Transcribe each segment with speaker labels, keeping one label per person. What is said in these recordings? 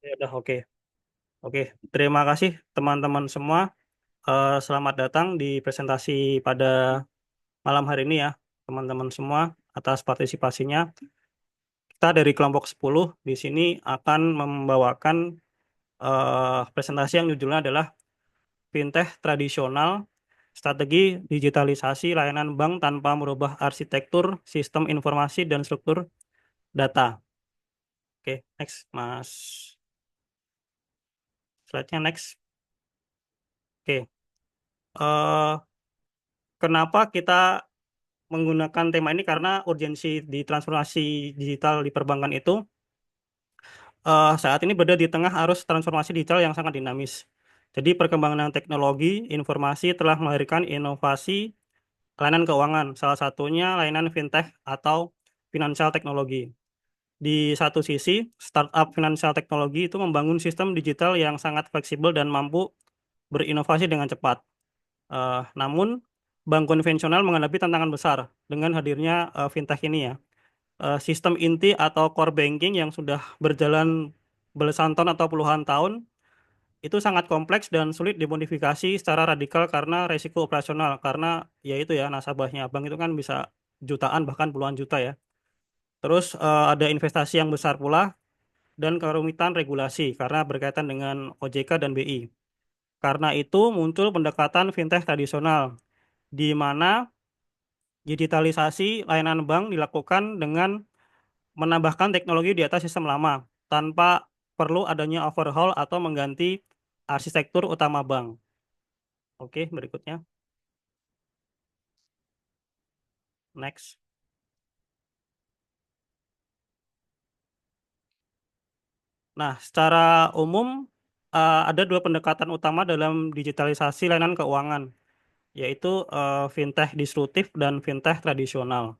Speaker 1: Ya udah, oke. Oke, terima kasih teman-teman semua. Selamat datang di presentasi pada malam hari ini ya, teman-teman semua, atas partisipasinya. Kita dari kelompok 10 di sini akan membawakan presentasi yang judulnya adalah Fintech Tradisional, Strategi Digitalisasi Layanan Bank Tanpa Merubah Arsitektur, Sistem Informasi, dan Struktur Data. Oke, next, Mas. Slide-nya next. Oke. Eh, Kenapa kita menggunakan tema ini karena urgensi di transformasi digital di perbankan itu saat ini berada di tengah arus transformasi digital yang sangat dinamis. Jadi perkembangan teknologi informasi telah melahirkan inovasi layanan keuangan, salah satunya layanan fintech atau financial teknologi. Di satu sisi, startup financial teknologi itu membangun sistem digital yang sangat fleksibel dan mampu berinovasi dengan cepat. Namun, bank konvensional menghadapi tantangan besar dengan hadirnya fintech ini ya. Sistem inti atau core banking yang sudah berjalan belasan tahun atau puluhan tahun itu sangat kompleks dan sulit dimodifikasi secara radikal karena resiko operasional karena ya itu ya nasabahnya bank itu kan bisa jutaan bahkan puluhan juta ya. Terus ada investasi yang besar pula dan kerumitan regulasi karena berkaitan dengan OJK dan BI. Karena itu muncul pendekatan fintech tradisional di mana digitalisasi layanan bank dilakukan dengan menambahkan teknologi di atas sistem lama tanpa perlu adanya overhaul atau mengganti arsitektur utama bank. Oke, berikutnya. Next. Nah, secara umum ada dua pendekatan utama dalam digitalisasi layanan keuangan, yaitu fintech disruptif dan fintech tradisional.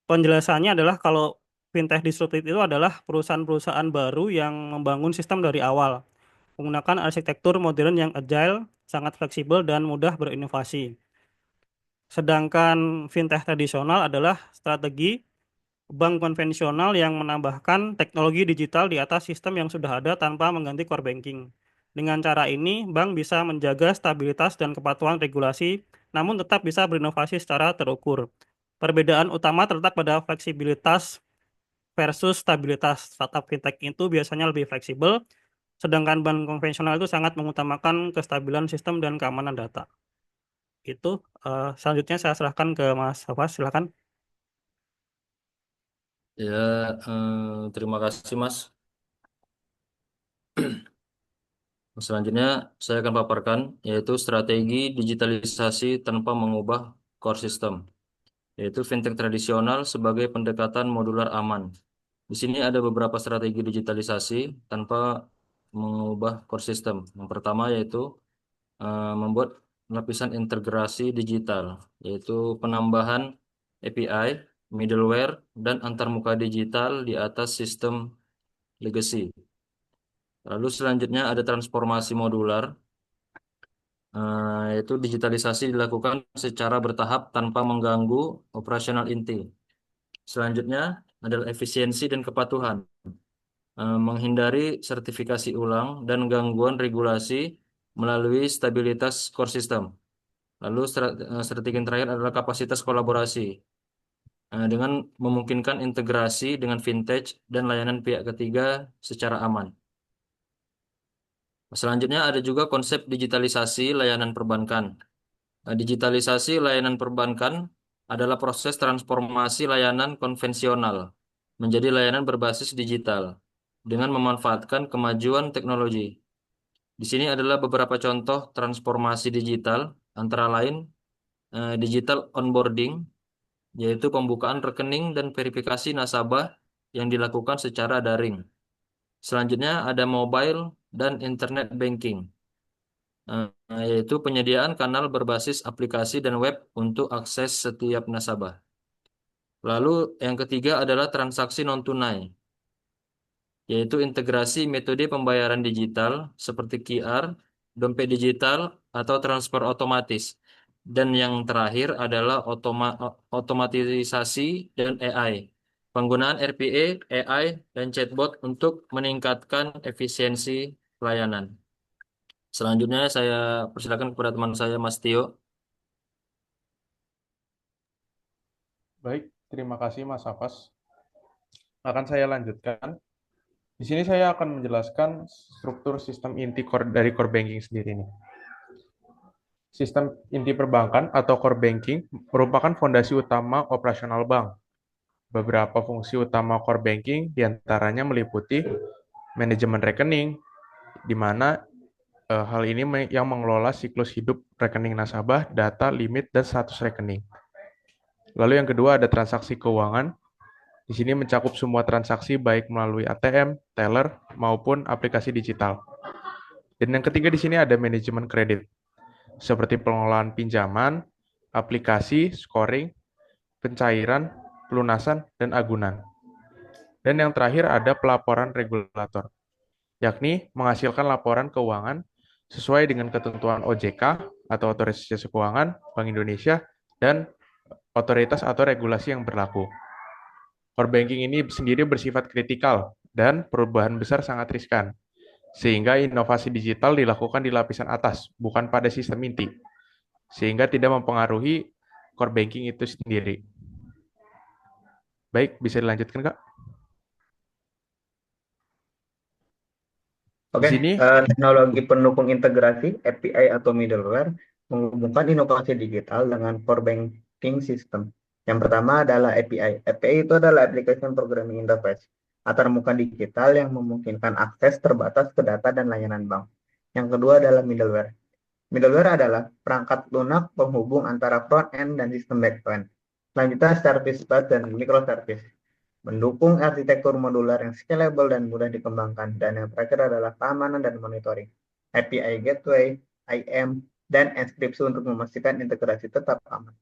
Speaker 1: Penjelasannya adalah kalau fintech disruptif itu adalah perusahaan-perusahaan baru yang membangun sistem dari awal, menggunakan arsitektur modern yang agile, sangat fleksibel dan mudah berinovasi. Sedangkan fintech tradisional adalah strategi bank konvensional yang menambahkan teknologi digital di atas sistem yang sudah ada tanpa mengganti core banking. Dengan cara ini, bank bisa menjaga stabilitas dan kepatuhan regulasi, namun tetap bisa berinovasi secara terukur. Perbedaan utama terletak pada fleksibilitas versus stabilitas. Startup fintech itu biasanya lebih fleksibel, sedangkan bank konvensional itu sangat mengutamakan kestabilan sistem dan keamanan data. Itu selanjutnya saya serahkan ke Mas Hafaz, silakan.
Speaker 2: Ya, terima kasih Mas. Selanjutnya saya akan paparkan yaitu strategi digitalisasi tanpa mengubah core system, yaitu fintech tradisional sebagai pendekatan modular aman. Di sini ada beberapa strategi digitalisasi tanpa mengubah core system. Yang pertama yaitu membuat lapisan integrasi digital, yaitu penambahan API, middleware, dan antarmuka digital di atas sistem legacy. Lalu selanjutnya ada transformasi modular, yaitu digitalisasi dilakukan secara bertahap tanpa mengganggu operasional inti. Selanjutnya adalah efisiensi dan kepatuhan, menghindari sertifikasi ulang dan gangguan regulasi melalui stabilitas core system. Lalu strategi yang terakhir adalah kapasitas kolaborasi, dengan memungkinkan integrasi dengan fintech dan layanan pihak ketiga secara aman. Selanjutnya ada juga konsep digitalisasi layanan perbankan. Digitalisasi layanan perbankan adalah proses transformasi layanan konvensional menjadi layanan berbasis digital dengan memanfaatkan kemajuan teknologi. Di sini adalah beberapa contoh transformasi digital, antara lain digital onboarding, yaitu pembukaan rekening dan verifikasi nasabah yang dilakukan secara daring. Selanjutnya ada mobile dan internet banking, yaitu penyediaan kanal berbasis aplikasi dan web untuk akses setiap nasabah. Lalu yang ketiga adalah transaksi non-tunai, yaitu integrasi metode pembayaran digital seperti QR, dompet digital, atau transfer otomatis. Dan yang terakhir adalah otomatisasi dan AI, penggunaan RPA, AI, dan chatbot untuk meningkatkan efisiensi pelayanan. Selanjutnya saya persilakan kepada teman saya Mas Tio.
Speaker 3: Baik, terima kasih Mas Afas. Akan saya lanjutkan. Di sini saya akan menjelaskan struktur sistem inti dari core banking sendiri nih. Sistem inti perbankan atau core banking merupakan fondasi utama operasional bank. Beberapa fungsi utama core banking diantaranya meliputi manajemen rekening, di mana hal ini yang mengelola siklus hidup rekening nasabah, data, limit, dan status rekening. Lalu yang kedua ada transaksi keuangan. Di sini mencakup semua transaksi baik melalui ATM, teller, maupun aplikasi digital. Dan yang ketiga di sini ada manajemen kredit, seperti pengelolaan pinjaman, aplikasi, scoring, pencairan, pelunasan, dan agunan. Dan yang terakhir ada pelaporan regulator, yakni menghasilkan laporan keuangan sesuai dengan ketentuan OJK atau Otoritas Jasa Keuangan, Bank Indonesia, dan otoritas atau regulasi yang berlaku. Core banking ini sendiri bersifat kritikal dan perubahan besar sangat riskan, sehingga inovasi digital dilakukan di lapisan atas, bukan pada sistem inti, sehingga tidak mempengaruhi core banking itu sendiri. Baik, bisa dilanjutkan, Kak? Di
Speaker 4: Oke,
Speaker 3: sini,
Speaker 4: teknologi pendukung integrasi API atau middleware menghubungkan inovasi digital dengan core banking system. Yang pertama adalah API. API itu adalah Application Programming Interface, antarmuka digital yang memungkinkan akses terbatas ke data dan layanan bank. Yang kedua adalah middleware. Middleware adalah perangkat lunak penghubung antara front end dan sistem back end. Selanjutnya service bus dan microservice, mendukung arsitektur modular yang scalable dan mudah dikembangkan. Dan yang terakhir adalah keamanan dan monitoring, API gateway, IAM, dan enkripsi untuk memastikan integrasi tetap aman.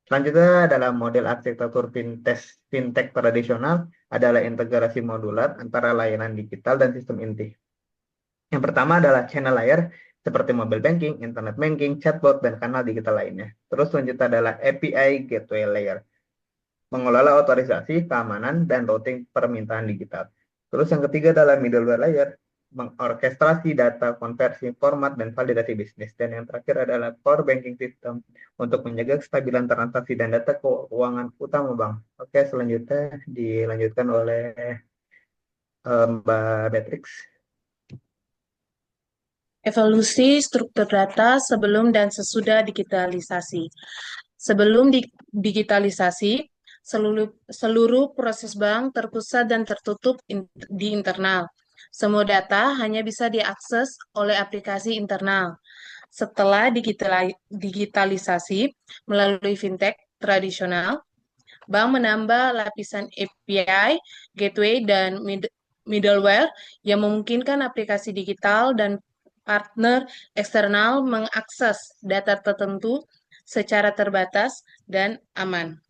Speaker 4: Selanjutnya adalah model arsitektur fintech tradisional, adalah integrasi modular antara layanan digital dan sistem inti. Yang pertama adalah channel layer, seperti mobile banking, internet banking, chatbot, dan kanal digital lainnya. Terus selanjutnya adalah API gateway layer, mengelola otorisasi, keamanan, dan routing permintaan digital. Terus yang ketiga adalah middleware layer, mengorkestrasi data, konversi, format, dan validasi bisnis. Dan yang terakhir adalah core banking system, untuk menjaga kestabilan transaksi dan data keuangan utama bank. Oke, selanjutnya dilanjutkan oleh Mbak Beatrix.
Speaker 5: Evolusi struktur data sebelum dan sesudah digitalisasi. Sebelum digitalisasi, seluruh proses bank terpusat dan tertutup di internal. Semua data hanya bisa diakses oleh aplikasi internal. Setelah digitalisasi melalui fintech tradisional, bank menambah lapisan API, gateway, dan middleware yang memungkinkan aplikasi digital dan partner eksternal mengakses data tertentu secara terbatas dan aman.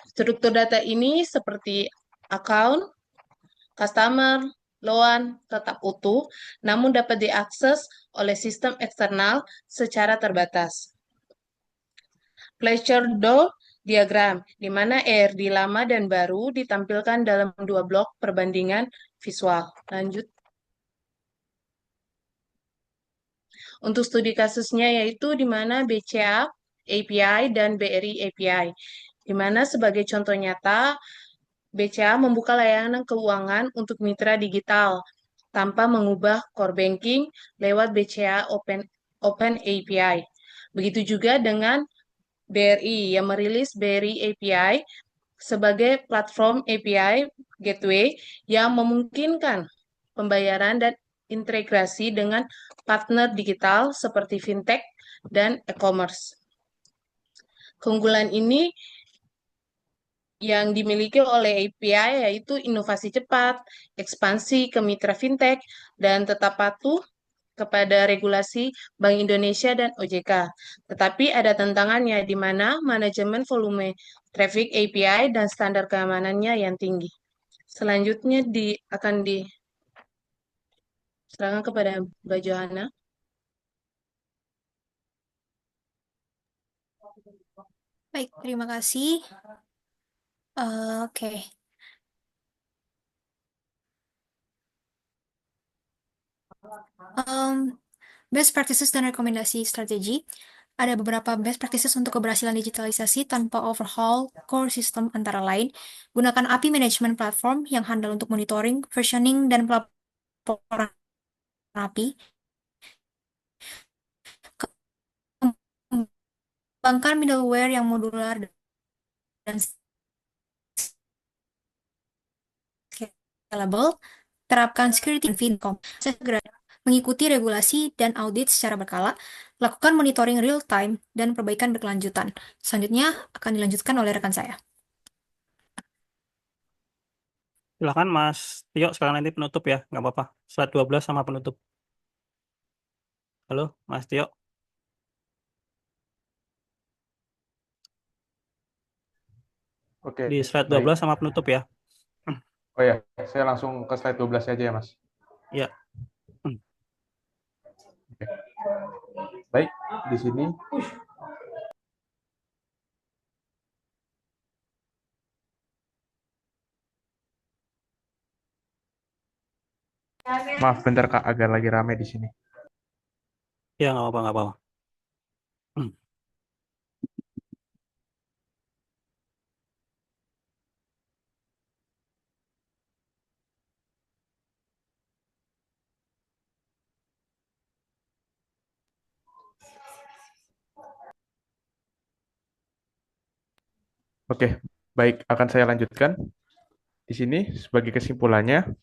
Speaker 5: Struktur data ini seperti account, customer, loan tetap utuh, namun dapat diakses oleh sistem eksternal secara terbatas. Placer-Dole diagram, di mana ERD lama dan baru ditampilkan dalam dua blok perbandingan visual. Lanjut. Untuk studi kasusnya yaitu di mana BCA API dan BRI API, di mana sebagai contoh nyata BCA membuka layanan keuangan untuk mitra digital tanpa mengubah core banking lewat BCA Open API. Begitu juga dengan BRI yang merilis BRI API sebagai platform API gateway yang memungkinkan pembayaran dan integrasi dengan partner digital seperti fintech dan e-commerce. Keunggulan ini yang dimiliki oleh API yaitu inovasi cepat, ekspansi ke mitra fintech, dan tetap patuh kepada regulasi Bank Indonesia dan OJK. Tetapi ada tantangannya di mana manajemen volume traffic API dan standar keamanannya yang tinggi. Selanjutnya akan diserahkan kepada Mbak Johanna.
Speaker 6: Baik, terima kasih. Oke. Best practices dan rekomendasi strategi. Ada beberapa best practices untuk keberhasilan digitalisasi tanpa overhaul core system, antara lain gunakan API management platform yang handal untuk monitoring, versioning, dan pelaporan API. Kembangkan middleware yang modular dan scalable. Terapkan security and FinCom. Segera mengikuti regulasi dan audit secara berkala. Lakukan monitoring real time dan perbaikan berkelanjutan. Selanjutnya akan dilanjutkan oleh rekan saya.
Speaker 1: Silakan Mas Tio, sekarang nanti penutup ya, nggak apa-apa. Slide 12 sama penutup. Halo, Mas Tio.
Speaker 3: Oke,
Speaker 1: Di slide
Speaker 3: baik.
Speaker 1: 12 sama penutup ya.
Speaker 3: Oh ya, saya langsung ke slide 12 aja ya, Mas.
Speaker 1: Ya.
Speaker 3: Oke. Baik, di sini maaf bentar Kak, agak lagi rame di sini.
Speaker 1: Ya, nggak apa-apa, nggak apa-apa.
Speaker 3: Oke, baik, akan saya lanjutkan. Di sini sebagai kesimpulannya,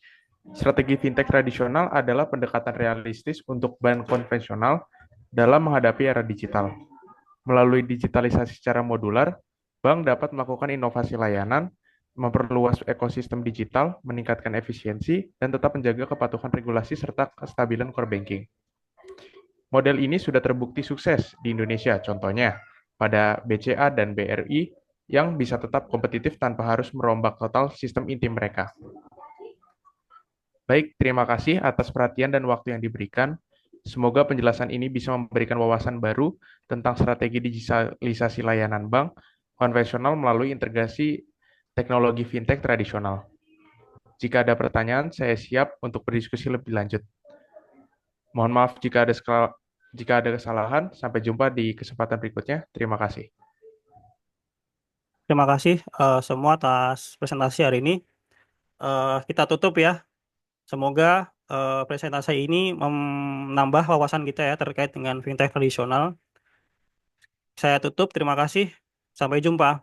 Speaker 3: strategi fintech tradisional adalah pendekatan realistis untuk bank konvensional dalam menghadapi era digital. Melalui digitalisasi secara modular, bank dapat melakukan inovasi layanan, memperluas ekosistem digital, meningkatkan efisiensi, dan tetap menjaga kepatuhan regulasi serta kestabilan core banking. Model ini sudah terbukti sukses di Indonesia, contohnya pada BCA dan BRI yang bisa tetap kompetitif tanpa harus merombak total sistem inti mereka. Baik, terima kasih atas perhatian dan waktu yang diberikan. Semoga penjelasan ini bisa memberikan wawasan baru tentang strategi digitalisasi layanan bank konvensional melalui integrasi teknologi fintech tradisional. Jika ada pertanyaan, saya siap untuk berdiskusi lebih lanjut. Mohon maaf jika ada kesalahan. Sampai jumpa di kesempatan berikutnya. Terima kasih.
Speaker 1: Terima kasih semua atas presentasi hari ini. Kita tutup ya. Semoga presentasi ini menambah wawasan kita ya terkait dengan fintech tradisional. Saya tutup, terima kasih. Sampai jumpa.